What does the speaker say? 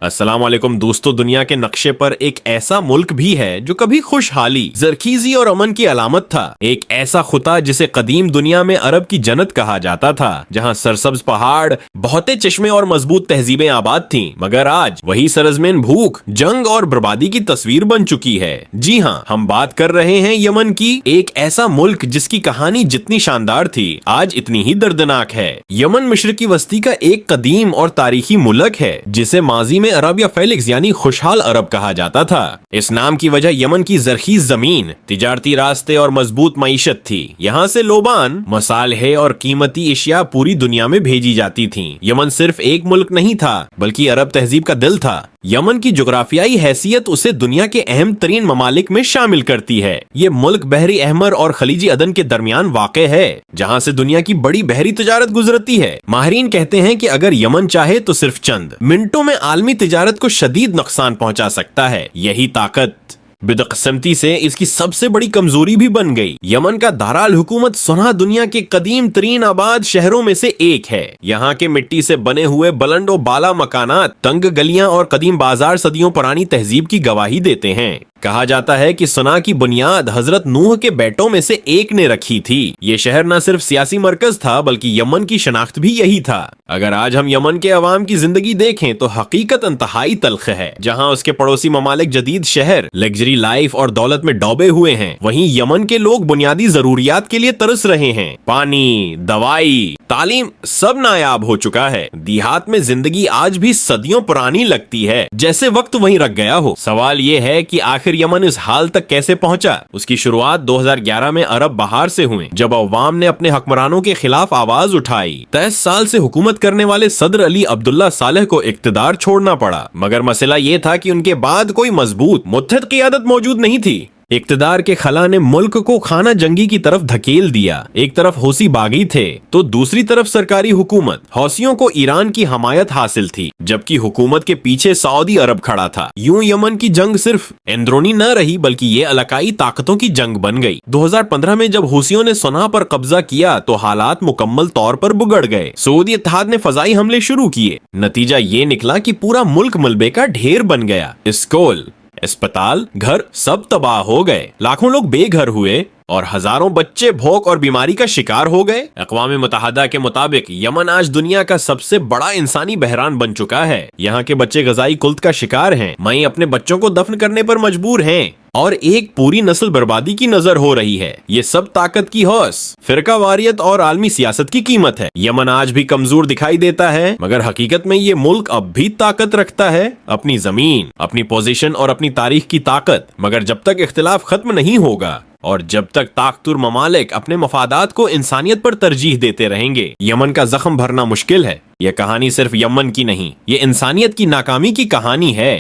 अस्सलाम वालेकुम दोस्तों, दुनिया के नक्शे पर एक ऐसा मुल्क भी है जो कभी खुशहाली, जरखीजी और अमन की अलामत था। एक ऐसा खुता जिसे कदीम दुनिया में अरब की जन्नत कहा जाता था, जहां सरसब्ज पहाड़, बहुते चश्मे और मजबूत तहजीबें आबाद थीं। मगर आज वही सरजमीन भूख, जंग और बर्बादी की तस्वीर बन चुकी है। जी हाँ, हम बात कर रहे हैं यमन की। एक ऐसा मुल्क जिसकी कहानी जितनी शानदार थी, आज इतनी ही दर्दनाक है। यमन मशरकी वस्ती का एक कदीम और तारीखी मुल्क है, जिसे माजी में अरब या फेलिक्स यानी खुशहाल अरब कहा जाता था। इस नाम की वजह यमन की जरखीज जमीन, तिजारती रास्ते और मजबूत मईशत थी। यहाँ से लोबान, मसाले और कीमती अशिया पूरी दुनिया में भेजी जाती थीं। यमन सिर्फ एक मुल्क नहीं था, बल्कि अरब तहजीब का दिल था। यमन की जोग्राफियाई हैसियत उसे दुनिया के अहम तरीन ममालिक में शामिल करती है। ये मुल्क बहरी अहमर और खलीजी अदन के दरमियान वाक़े है, जहाँ से दुनिया की बड़ी बहरी तिजारत गुजरती है। माहिरीन कहते हैं कि अगर यमन चाहे तो सिर्फ चंद मिनटों में आलमी तिजारत को शदीद नुकसान पहुंचा सकता है। यही ताकत बदकिस्मती से इसकी सबसे बड़ी कमजोरी भी बन गई। यमन का दाराल हुकूमत सुना दुनिया के कदीम तरीन आबाद शहरों में से एक है। यहाँ के मिट्टी से बने हुए बुलंद और बाला मकानात, तंग गलियां और कदीम बाजार सदियों पुरानी तहजीब की गवाही देते हैं। कहा जाता है कि सना की बुनियाद हजरत नूह के बेटों में से एक ने रखी थी। ये शहर न सिर्फ सियासी मरकज था, बल्कि यमन की शनाख्त भी यही था। अगर आज हम यमन के अवाम की जिंदगी देखें तो हकीकत इंतहाई तल्ख है। जहाँ उसके पड़ोसी ममालिक जदीद शहर, लग्जरी लाइफ और दौलत में डूबे हुए हैं, वहीं यमन के लोग बुनियादी जरूरियात के लिए तरस रहे हैं। पानी, दवाई, तालीम सब नायाब हो चुका है। देहात में जिंदगी आज भी सदियों पुरानी लगती है, जैसे वक्त वहीं रख गया हो। सवाल ये है कि आखिर यमन इस हाल तक कैसे पहुंचा? उसकी शुरुआत 2011 में अरब बहार से हुई, जब अवाम ने अपने हुक्मरानों के खिलाफ आवाज उठाई। 23 साल से हुकूमत करने वाले सदर अली अब्दुल्ला सालेह को इक्तदार छोड़ना पड़ा। मगर मसला ये था कि उनके बाद कोई मजबूत मुत्तहिद क़ियादत मौजूद नहीं थी। इक्तदार के खला ने मुल्क को खाना जंगी की तरफ धकेल दिया। एक तरफ हौसी बागी थे तो दूसरी तरफ सरकारी हुकूमत। हौसियों को ईरान की हमायत हासिल थी, जबकि हुकूमत के पीछे सऊदी अरब खड़ा था। यूं यमन की जंग सिर्फ अंदरूनी न रही, बल्कि ये इलाकाई ताकतों की जंग बन गई। 2015 में जब हौसियों ने सना पर कब्जा किया तो हालात मुकम्मल तौर पर बिगड़ गए। सऊदी इत्तेहाद ने फजाई हमले शुरू किए। नतीजा ये निकला कि पूरा मुल्क मलबे का ढेर बन गया। स्कूल, अस्पताल, घर सब तबाह हो गए। लाखों लोग बेघर हुए और हजारों बच्चे भूख और बीमारी का शिकार हो गए। अक़वाम मुत्तहिदा के मुताबिक यमन आज दुनिया का सबसे बड़ा इंसानी बहरान बन चुका है। यहाँ के बच्चे ग़ज़ाई कुल्त का शिकार हैं, माई अपने बच्चों को दफन करने पर मजबूर हैं, और एक पूरी नस्ल बर्बादी की नजर हो रही है। ये सब ताकत की हौस, फिरका वारियत और आलमी सियासत की कीमत है। यमन आज भी कमजोर दिखाई देता है, मगर हकीकत में ये मुल्क अब भी ताकत रखता है। अपनी जमीन, अपनी पोजीशन और अपनी तारीख की ताकत। मगर जब तक इख्तिलाफ खत्म नहीं होगा और जब तक ताकतुर ममालिक अपने मफादात को इंसानियत पर तरजीह देते रहेंगे, यमन का जख्म भरना मुश्किल है। यह कहानी सिर्फ यमन की नहीं, ये इंसानियत की नाकामी की कहानी है।